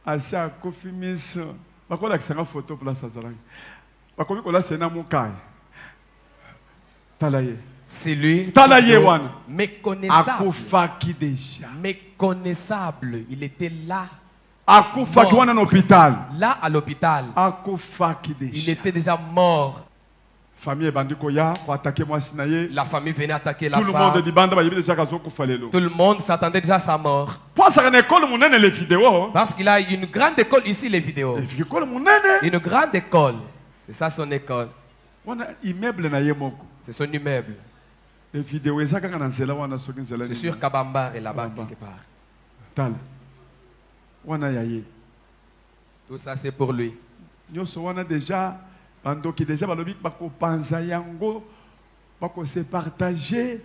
asi akufi miso bakolakisanga photo place azalaki bakomi kolasa na mokai tala ye. C'est lui. Tala ye wana Méconnaissable. akufaki deja. Méconnaissable. Il était là. Akufaki wana na hôpital. Là à l'hôpital. Akufaki deja. Il était déjà mort. Famille bandiko ya pour attaquer moi sinaye. La famille venait attaquer la Tout le femme. monde dit banda ba déjà kazo kufalelo. Tout le monde s'attendait déjà à sa mort. Pour ça école monene les vidéos. Parce qu'il a une grande école ici, les vidéos. École monene. Une grande école. C'est ça son école. Wana immeuble na ye moko. C'est son immeuble. Les vidéos ezaka na nzela wana soki nzela. C'est sûr Kabambar est là-bas quelque part. Tal. Wana yaye. Tout ça c'est pour lui. Nyoso wana déjà bando ki déjà balobi bako panza yango bako se partager.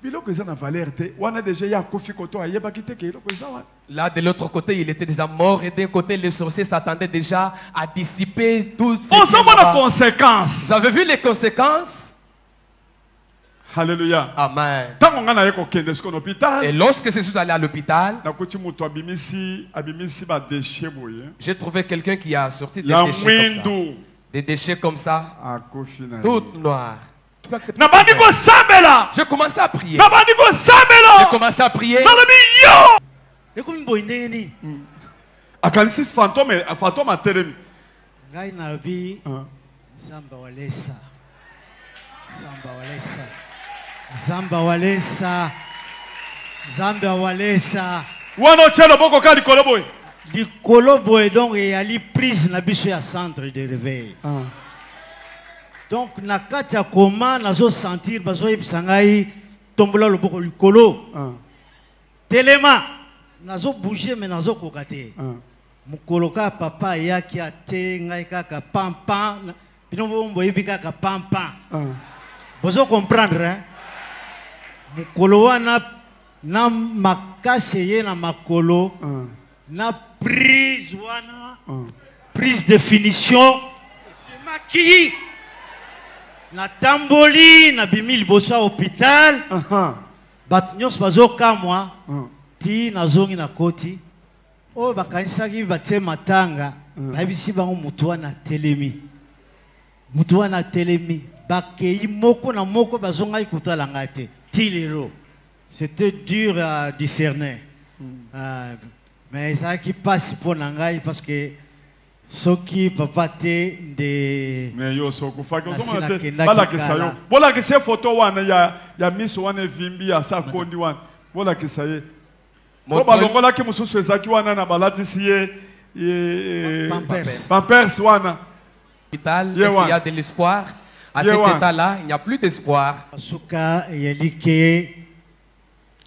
Biloko eza na valeur te. Wana déjà ya kofi koto ayeba kite ke biloko eza wana. Là de l'autre côté il était déjà mort et d'un côté les sorciers s'attendaient déjà à dissiper toutes ces. On s'en va la conséquence. Vous avez vu les conséquences? Alléluia. Amen. Et lorsque je suis allé à l'hôpital, j'ai trouvé quelqu'un qui a sorti des déchets comme ça. Des déchets comme ça, tout noir. Je commençais à prier. Je commençais à prier. Zamba walesa. Zamba walesa. Wano chelo boko ka likolo boy. Likolo boy donc il y a li prise na biso ya centre de réveil. Donc na kati ya koma nazo sentir bazo yebisa ngai tombola loboko likolo. Telema nazo bouger mais nazo kokate. Mukoloka papa yaki ate ngai kaka pampan. Bino bombo yebi kaka pampan. Bozo comprendre hein? Mukolo wana na makase ye na makolo na prise wana prise de finition maki na tamboli na bimili boso hôpital bat nyos bazo kamwa ti nazongi na koti o bakanisaki batie matanga babisi bango mutu wana telemi mutu wana telemi bakei moko na moko bazonga ikutala ngate tilero. C'était dur à discerner. Mais ça qui passe pour Nangai parce que ce qui papa te de. Mais yo so kufaki otomate bala kisayo. Bola kise photo wana ya miso wana vimbi ya sa kondi wana. Bola kisaye. Ko balongola ki mususu ezaki wana na balati siye Pampers wana. Est-ce qu'il y a de l'espoir? À cet état-là, il n'y a plus d'espoir. Asuka yalike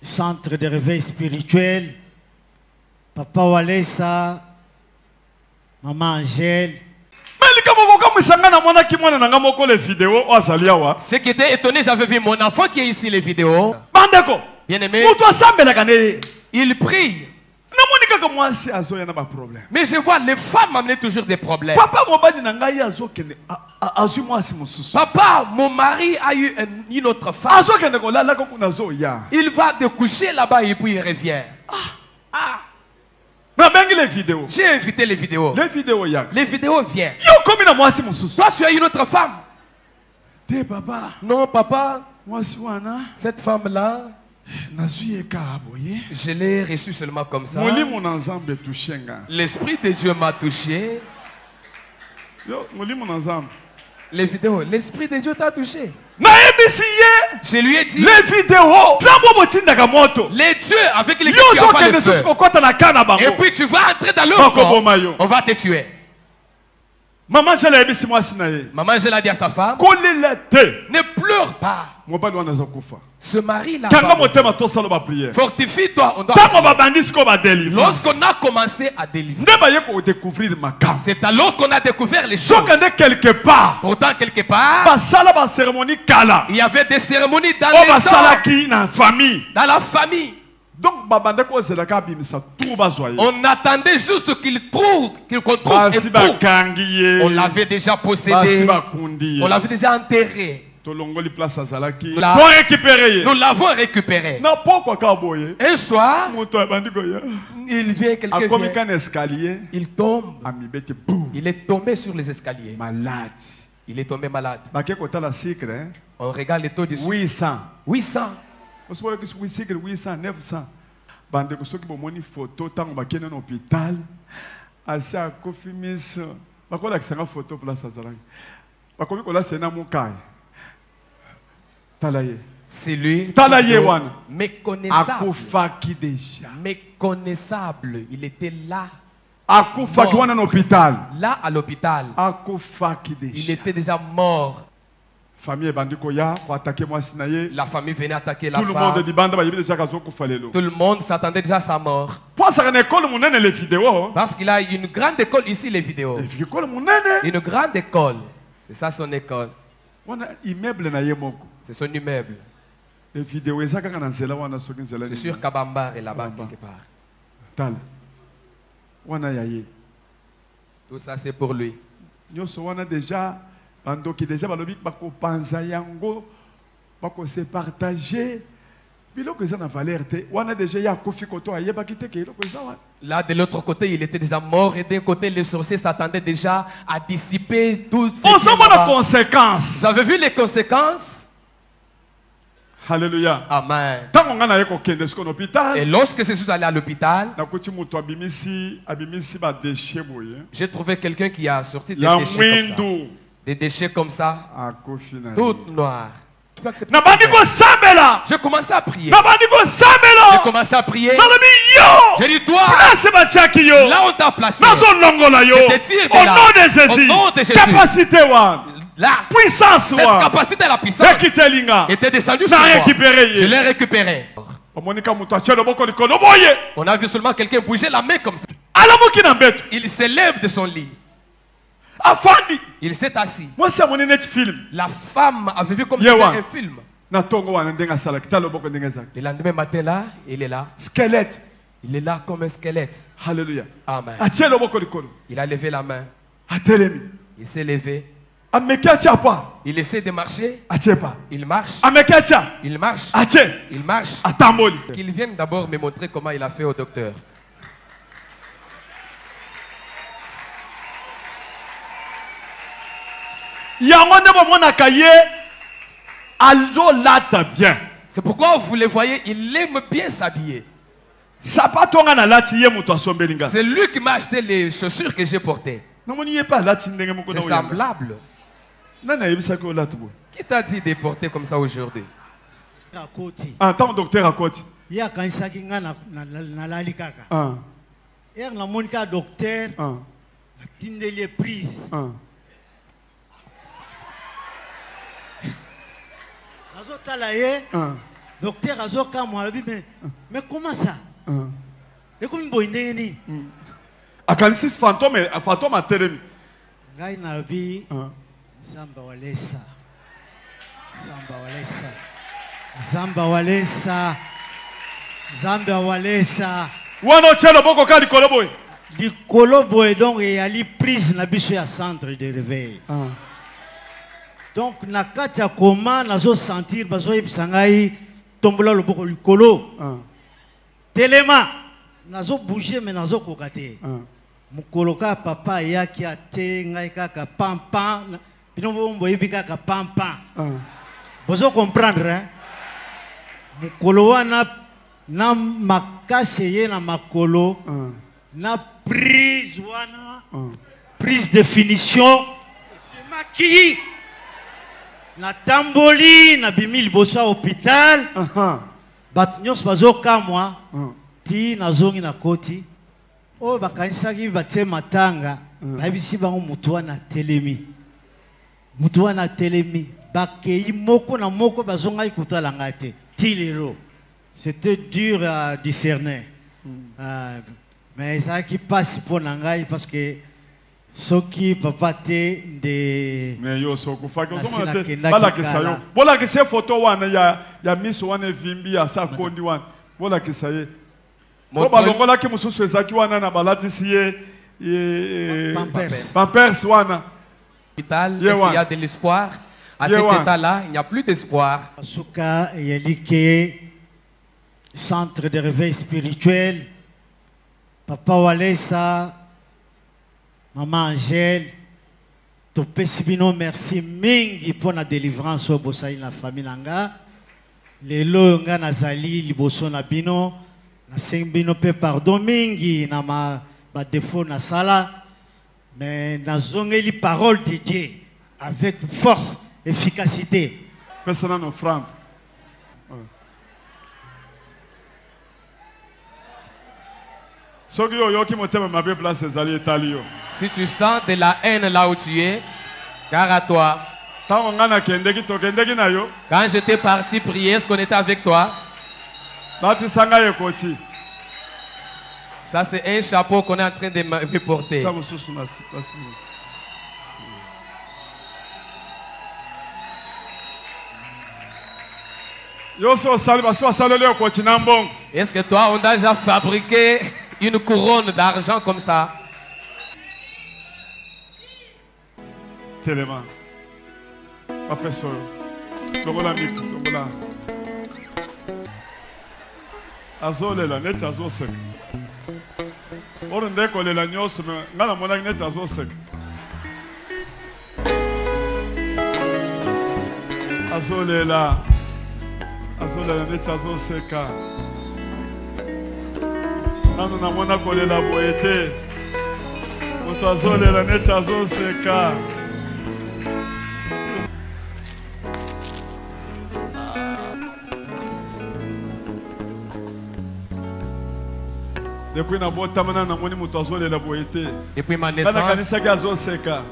centre de réveil spirituel. Papa Walesa, maman Angèle. Ce qui était étonné, j'avais vu mon enfant qui est ici les vidéos. Bien aimé. Il prie. Mais je vois les femmes amener toujours des problèmes. Papa, mon mari a eu une autre femme. Il va te coucher là-bas et puis il revient. J'ai invité les vidéos. Les vidéos viennent. Toi, tu as une autre femme. Non, papa. Cette femme-là, je l'ai reçue seulement comme ça. L'Esprit de Dieu m'a touché. Les vidéos, l'Esprit de Dieu t'a touché. Je lui ai dit les vidéos, les dieux avec lesquels tu as fait le feu. Et puis tu vas entrer dans leur corps. On va te tuer. Maman Angèle a dit à sa femme, ne pleure pas. Ce mari-là, fortifie-toi. Lorsqu'on a commencé à délivrer, c'est alors qu'on a découvert les choses. Pourtant, quelque part, il y avait des cérémonies dans la famille. Donc, on attendait juste qu'il trouve et tout. On l'avait déjà possédé. On l'avait déjà enterré. Nous l'avons récupéré. Un soir, il vient, quelqu'un vient. Il tombe. Il est tombé sur les escaliers. Malade. Il est tombé malade. On regarde les taux de sucre. 800. 800. 800, 900. Bande ko soki bomoni photo tango bakene na hôpital. Asa kofi miss. Bakola kisanga photo place azalaki. Bakomi kola sena mukai. Talaye. C'est lui. Talaye wana. Méconnaissable. Akufaki déjà. Méconnaissable. Il était là. Akufaki wana na hôpital. Là à l'hôpital. Akufaki déjà. Il était déjà mort. La famille venait attaquer la femme. Tout le monde s'attendait déjà à sa mort. Parce qu'il a une grande école ici, les vidéos. Une grande école. C'est ça son école. C'est son immeuble. C'est sûr Kabambar est là-bas quelque part. Tout ça c'est pour lui. Pendant que déjà bako panza yango bako se partager biloko eza na valeur te wana déjà ya kofi koto ayeba kiteke biloko eza wana. Là de l'autre côté il était déjà mort et d'un côté les sorciers s'attendaient déjà à dissiper toutes ces. On s'en va la conséquence. Vous avez vu les conséquences? Alléluia. Amen. Et lorsque je suis allé à l'hôpital, j'ai trouvé quelqu'un qui a sorti des déchets comme ça. Des déchets comme ça, toutes noires. Je commençais à prier. J'ai commencé à prier. J'ai dit, toi, là on t'a placé. Je te tire de là. Au nom de Jésus. La puissance, cette capacité, la puissance était descendue sur moi. Je l'ai récupéré. On a vu seulement quelqu'un bouger la main comme ça. Il s'élève de son lit. Il s'est assis. La femme avait vu comme c'était un film. Le lendemain matin là, il est là. Squelette. Il est là comme un squelette. Alléluia. Amen. Il a levé la main. Il s'est levé. Il essaie de marcher. Il marche. Il marche. Il marche. Qu'il vienne d'abord me montrer comment il a fait au docteur. C'est pourquoi vous le voyez, il aime bien s'habiller. C'est lui qui m'a acheté les chaussures que j'ai portées. C'est semblable. Qui t'a dit de porter comme ça aujourd'hui? En tant que docteur à côté. Docteur Azoka mais comment ça? Et comme boindeni. Akansis fantôme a télé. Gai nabi Zamba walesa. Zamba walesa. Zamba walesa. Zamba walesa. Wano chelo boko kali koloboy. Di koloboy donc il y a li prise na biso ya centre de réveil. Donc na kati ya koma nazo sentir bazo yebsangai tombola loboko likolo. Telema nazo bouger mais nazo kokate. Mukoloka papa yaki ate ngai kaka pampan bino bombo yebi kaka pampan. Bozo comprendre hein? Mukolo wana na makase ye na makolo na prise wana prise de finition maki na tamboli na bimili bosa hôpital bat nyos bazo kamwa ti nazongi na koti o bakanisaki batie matanga babisi bango mutu wana telemi bakei moko na moko bazonga ikutala ngate ti lelo. C'était dur à discerner mais ça qui passe pour nangai parce que soki papa te de mais yo soko faki bala kisayo bola kise photo wana ya miso wana vimbi ya sa kondi wana bola kisaye boba longola ki mususu ezaki wana na balati siye Pampers wana hôpital. Est-ce qu'il y a de l'espoir? À cet état-là, il n'y a plus d'espoir. Asuka Yelike, centre de réveil spirituel, Papa Walesa, Maman Angèle, Topesibino, merci mingi pour la délivrance au Bosaï la famille Nanga. Lelo nga nazali liboso na bino, na sengbino pe pardon mingi na ma ba défaut na sala, mais na zongeli parole de Dieu avec force, efficacité. Personne offrande. Si tu sens de la haine là où tu es, car à toi, quand j'étais parti prier, est-ce qu'on était avec toi? Ça c'est un chapeau qu'on est en train de me porter. Est-ce que toi on a déjà fabriqué une couronne d'argent comme ça? Tellement. Papa Soro. Dongola miku, dongola. Azolela, net azosek. Orunde kolela nyoso, ngala mona net azosek. Azolela. Azolela net azoseka. Nanu na mona kolela boete. Oto azolela net azoseka. Depuis ma naissance,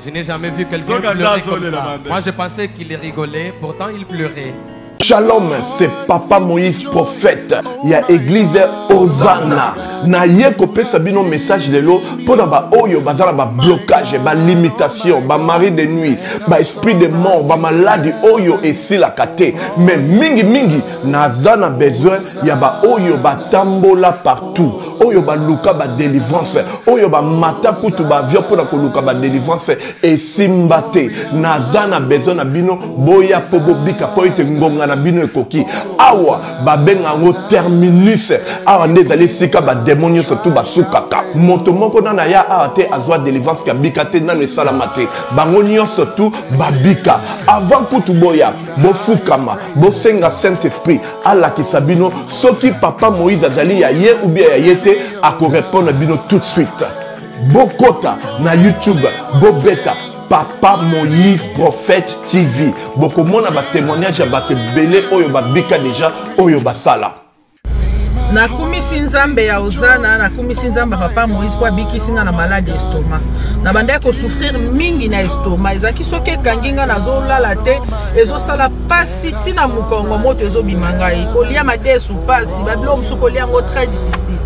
je n'ai jamais vu quelqu'un pleurer comme ça. Moi, je pensais qu'il rigolait, pourtant il pleurait. Shalom, c'est Papa Moïse prophète. Il y a église Hosanna. Na ye kopé sabino message de l'eau pour ba oyo bazala ba blocage, ba limitation, ba mari de nuit, ba esprit de mort, ba maladie oyo et si la kate. Mais mingi nazana besoin ya ba oyo ba tambola partout. Oyo ba luka ba délivrance, oyo ba mata kutu ba vio pour ko luka ba délivrance et simbate. Nazana besoin na bino boya pobo bika po ite ngonga na bino ekoki. Awa ba benga ngo terminus. Awa ndezali sika ba démonios surtout basukaka moto moko na ya ate azwa délivrance ka bikate na ne salamate bangonio surtout babika avant kutu boya bofukama bosenga Saint Esprit ala kisabino soki Papa Moïse azali ya ye ou bien ya yete ako répondre bino tout de suite bokota na YouTube bobeta Papa Moïse prophète TV boko mona ba témoignage ba belé oyo babika déjà oyo basala. Nakumisi nzambe ya Hosanna, nakumisi nzambe Papa Moïse kwa bikisinga na malade estomac. Na banda ko souffrir mingi na estomac. Ezaki soke kanginga nazo lala te, ezo sala pasi tina mukongo moto ezo bimangai. Kolia mate sou pasi, bablo msu kolia ngo très difficile.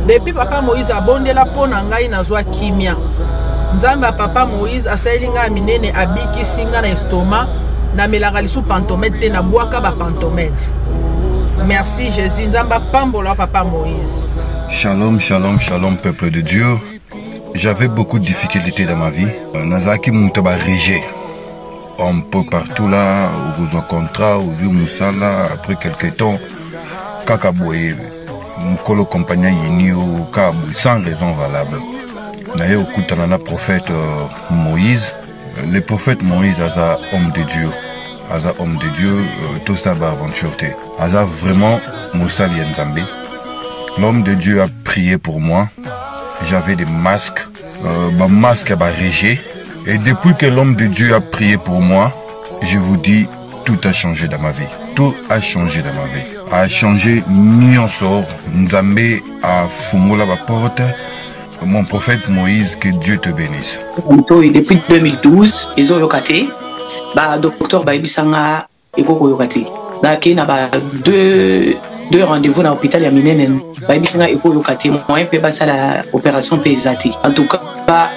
Depuis Papa Moïse abondela pona ngai nazo kimia. Nzambe Papa Moïse asalinga minene abikisinga na estomac, na melaka lisu pantomètre te na bwaka ba pantomètre. Merci Jésus, Nzamba Pambola Papa Moïse. Shalom, shalom, shalom peuple de Dieu. J'avais beaucoup de difficultés dans ma vie. Nazaki Moutaba Régé. Un peu partout là, où vous en contrat, où vous Moussala, après quelques temps, Kakaboye, Mkolo compagnon Yini ou Kabou, sans raison valable. D'ailleurs, au Koutanana prophète Moïse, le prophète Moïse est un homme de Dieu. Aza homme de Dieu, tout ça va aventure. Aza vraiment Moussa Lienzambe. L'homme de Dieu a prié pour moi. J'avais des masques, masque à Régé. Et depuis que l'homme de Dieu a prié pour moi, je vous dis, tout a changé dans ma vie. Tout a changé dans ma vie. A changé Nyonsor. Nzambe a fumola la porte. Mon prophète Moïse, que Dieu te bénisse. Depuis 2012, ils ont locaté. Ba docteur ba ibisanga ekoko yokati na kina ba deux rendez-vous na hôpital ya minene ba ibisanga ekoko yokati moyen pe basala opération pesati en tout cas ba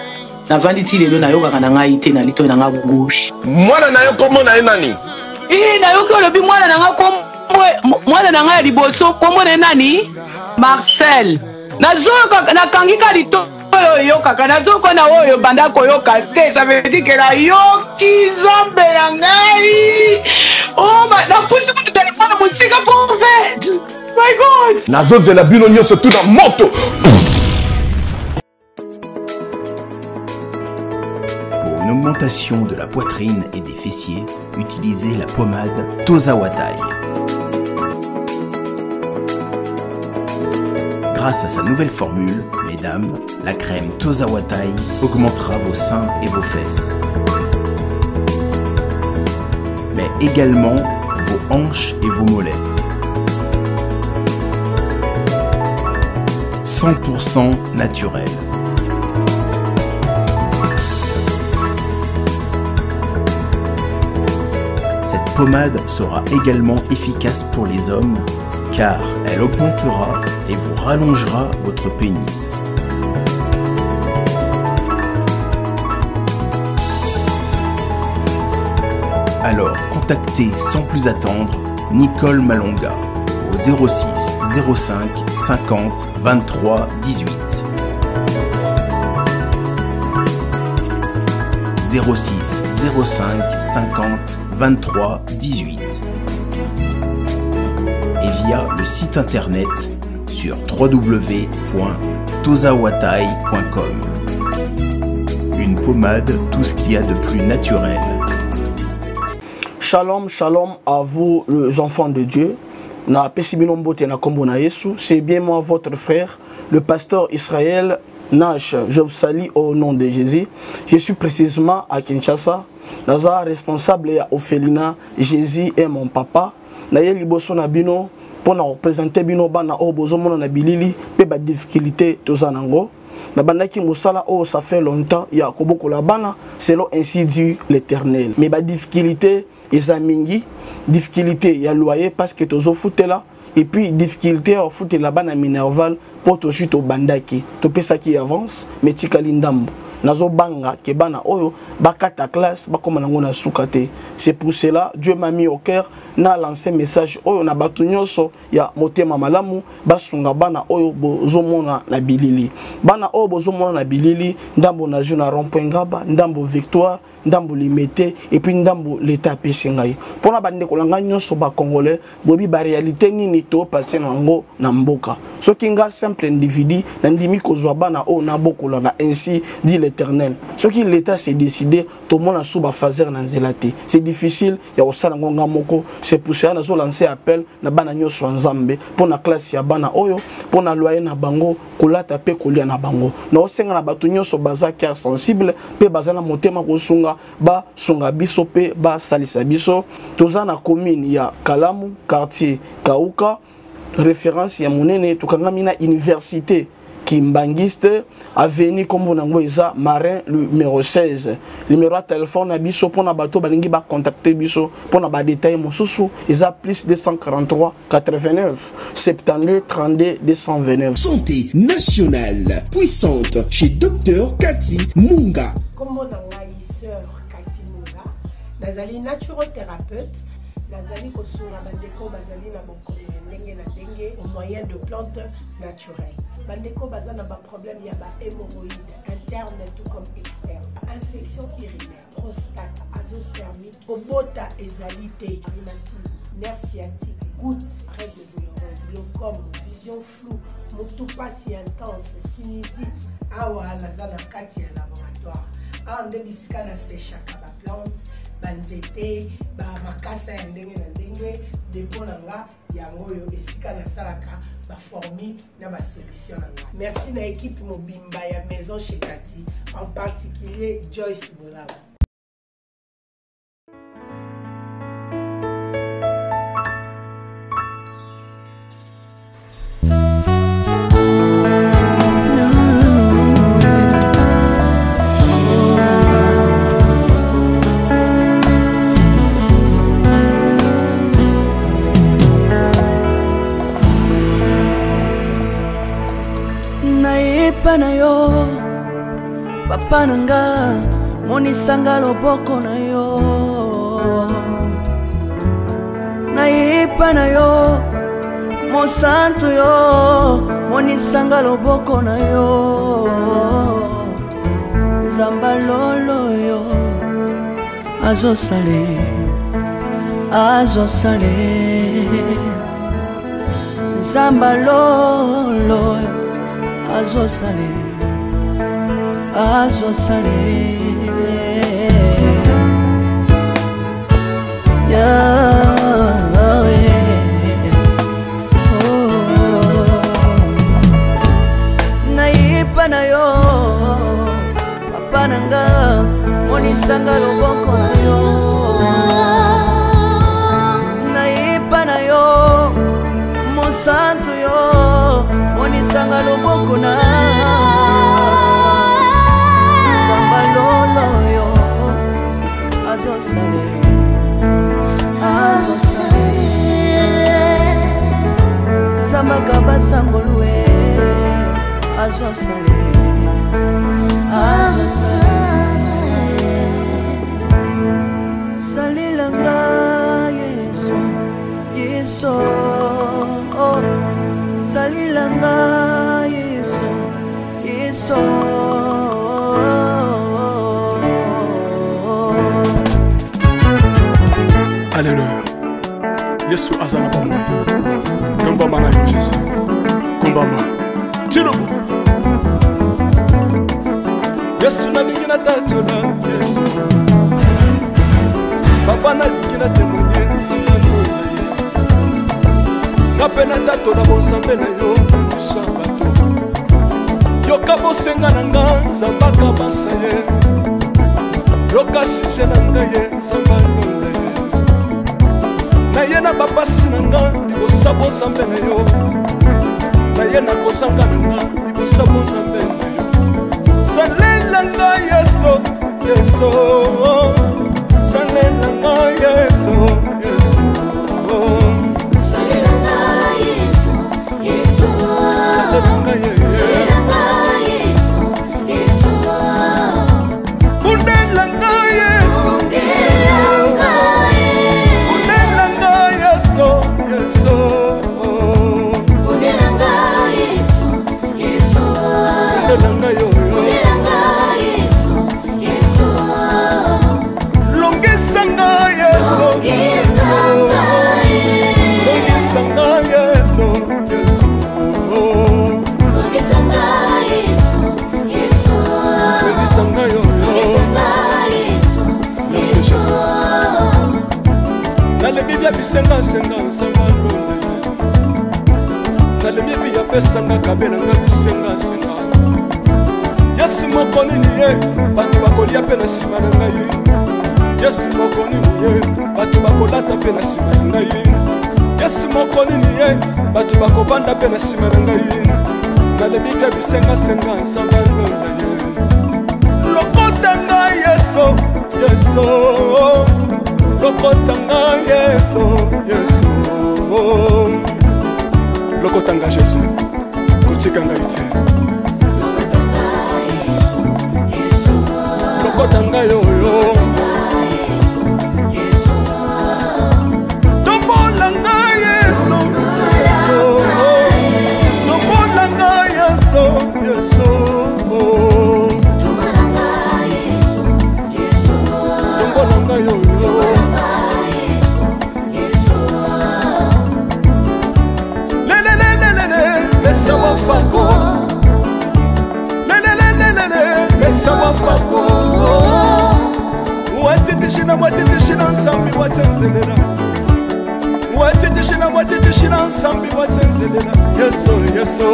na vanditi lelo na yoka na ngai te na lito na nga gauche mwana na yo komo na nani na yo ko lobi mwana na nga komo mwana na nga liboso komo na nani Marcel na zo na kangika lito yo kaka nazoko na oyo banda koyoka te, ça veut dire que la yoki zambe ya ngai. Oh ma na pusi mon téléphone musika prophète. My God. Nazo la bino nyonso tout dans moto. Pour une augmentation de la poitrine et des fessiers, utilisez la pommade Tozawatai. Grâce à sa nouvelle formule, mesdames, la crème Tozawatai augmentera vos seins et vos fesses, mais également vos hanches et vos mollets. 100% naturel. Cette pommade sera également efficace pour les hommes car elle augmentera et vous rallongera votre pénis. Alors contactez sans plus attendre Nicole Malonga au 06 05 50 23 18. 06 05 50 23 18 et via le site internet sur www.tozawatai.com. Une pommade, tout ce qu'il y a de plus naturel. Shalom, shalom à vous les enfants de Dieu. C'est bien moi votre frère, le pasteur Israël Nash. Je vous salue au nom de Jésus. Je suis précisément à Kinshasa. Naza responsable à Ophelina. Jésus est mon papa. Naye liboso na bino pour représenter bino bana o bozomona na bilili pe ba difficulté tozanango. Na bandaki musala o ça fait longtemps ya koboko la bana selon ainsi dit l'Éternel. Mais ba difficulté ezamingi difficulté ya loyer parce que tozo foutela et puis difficulté au foot la bana minerval pour to chute au bandaki to pesa qui avance mais tikali ndambo nazo banga ke bana oyo bakata classe bakoma nango na sukate. C'est pour cela Dieu m'a mis au cœur na lancé message oyo na batu nyonso ya motema malamu basunga bana oyo bozomona na bilili bana oyo bozomona na bilili ndambo na juna rond-point Ngaba ndambo Victoire ndambo Limete et puis ndambo l'état pesingai pona bande kolanga nyonso ba congolais bobi ba réalité nini to passer nango na mboka soki nga simple individu na ndimi kozwa bana oyo na bokola na ainsi dit l'Éternel. Ce qui l'État s'est décidé, tout le monde a sous fazer na nzelate. C'est difficile, il y a aussi la ngonga moko. C'est pour ça que nous lancé appel na bana nyonso nzambe pour na classe ya bana oyo, pour na loyer na bango, kolata pe kolia na bango. Na osenga na batu nyonso baza cœur sensible, pe baza na motema kosunga ba sunga biso pe ba salisa biso. Toza na commune ya Kalamu, quartier Kauka, référence ya monene tukanga mina université Kimbangiste, avenue comme on a Marin, le numéro 16. Numéro de téléphone à biso pour na bateau balingi ba contacter biso pour na ba détail mon sousou, ils a plus 243 89 72 32 229. Santé nationale puissante chez Dr Cathy Munga. Comme on a sœur Cathy Munga, nazali naturothérapeute, nazali kosunga bandeko bazali na bokono ndenge na ndenge au moyen de plantes naturelles. Bandeko bazana ba problème ya ba hémorroïdes interne tout comme externe, infection urinaire, prostate, azoospermite, obota ezalité, rhumatisme, nerf sciatique, gouttes, règles douloureuses, glaucome, vision floue, motopathie intense, sinusite. Awa nazana kati ya laboratoire. Awa ndebisika na séchaka ba plante, banzete, ba makasa ya ndenge na ndenge, deponanga ya ngoyo esika na salaka ba formi na ba solution na. Merci na équipe mobimba ya maison chez Cathy, en particulier Joyce Bolaba. Na yo papa nanga monisanga loboko na yo nayepa na yo mosantu yo monisanga loboko na yo Nzamba lolo yo azosale Nzamba lolo yo azosale Naipa na yo papa nanga monisanga loboko na yo Naipa na yo mosantu yo monisanga loboko na Nzamba lolo yo azosale Zamba kabasangolwe azosale Salilanga Yesu Salilanga Yesu Alléluia. Yesu azana ba moi. Tomba mana yo Jésus. Kumbamba. Tirobo. Yesu na lingi na tachola Yesu. Papa na lingi na témoigner sangano na ye. Kapena tato na bonsambe na yo Yesu abato. Yoka bosenga na nga zambaka basaye. Yoka shije na nga ye sambano na ye. Na ye na bapasi na nga libosabo zambe na yo. Na ye na kozanga na nga libosabo zambe na yo. Salela nga Yesu Yesu Salela nga Yesu Yesu Salela nga Yesu Yesu Salela nga Yesu Yesu Undela nga Yesu Bisenga senga sanga lole Nale mivi ya pesanga kabela nga bisenga senga Yesu mokoni ni ye Batu bakolia pe na sima na ngai Yesu mokoni ni ye Batu bakolata pe na sima na ngai Yesu mokoni ni ye Batu bakovanda pe na sima na ngai Nale mivi ya bisenga senga sanga lole Lokota nga Yesu Yesu Lokotanga Yesu, Yesu Lokotanga Jésus, Kotikanga ite Lokotanga Yesu, Yesu Lokotanga yo Tombolanga Yesu, Yesu Tombolanga Yesu, Yesu Tombolanga Yesu, Yesu Tombolanga yo Sawa fako Sawa fako Watitishina nsambi watenzelera Watitishina nsambi watenzelera Yesu Yesu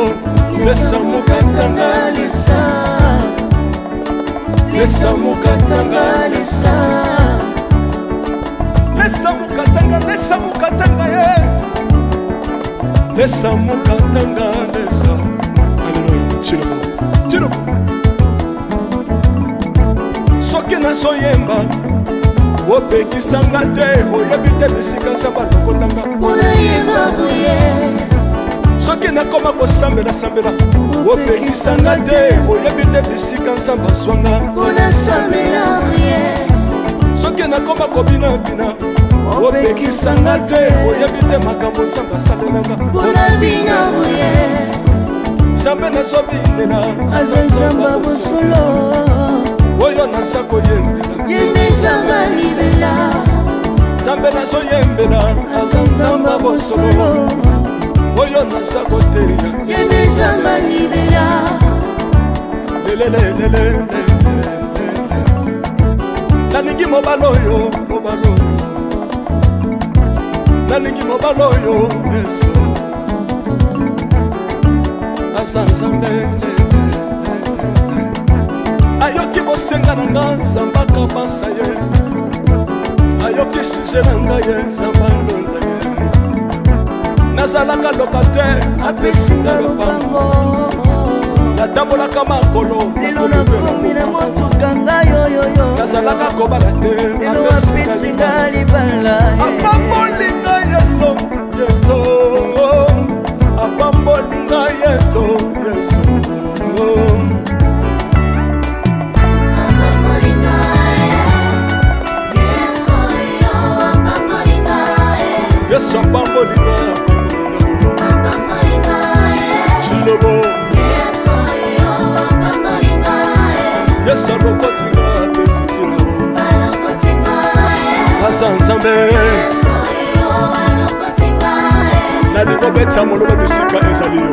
Lesa mukatanga lisa Lesa mukatanga lisa Lesa mukatanga ye Lesa mukatanga lesa Alléluia Chirobo Soki na soyemba Opekisanga te Oyebite bisika nsaba lokotanga Oyemba boye Soki na koma kosambela Opekisanga te Oyebite bisika nsaba swanga Oyasambela boye Soki na koma kobina Opekisanga te Oyebite makambo nsaba salelanga Oyabina boye Sambe na sobinela Azansamba busolo naza koyembela yende nzambe alibela nzambe nazoyembela aza nzambe bosolo oyo naza koteya yende nzambe alibela lelelelelele nalingi mobala oyo nalingi mobala oyo Yesu aza nzambe ayoki bosenga na nga nzambe akabasa ye ayoki suje na nga ye nzambe alonda ye nazalaka lokatere apesinga lopango natambolaka makolo lelo nakomi na motuka ngai oyoyo nazalaka kobala te lelo apesinga libala apambolinga Yesu Yesu apambolinga Yesu Yesu Yesu apambolinga Chilobo Yesu alokotinga apesitina Asa nzambe nalingo beta mololo bisika ezali yo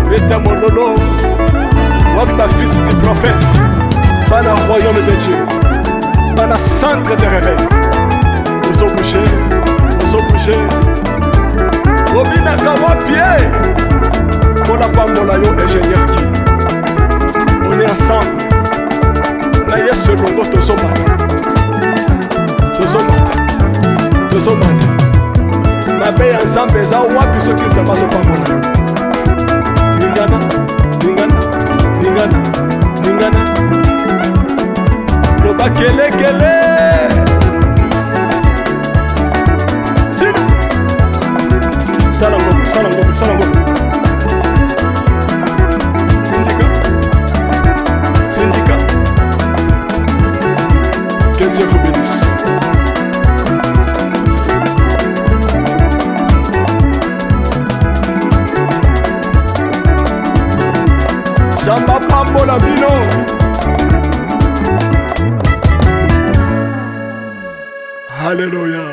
beta mololo wapi bafisi du prophète bana royaume de Dieu bana centre de réveil ozo bouger obinaka wapie mpona pambola yo ingénieur qui on est ensemble na yesu elongo tozomata mabe ya nzambe eza wapi soki nzambe azopambola yo lingana loba kelekele sala ngombe syndicat que Dieu vous bénisse. Samba pambola bino Alléluia.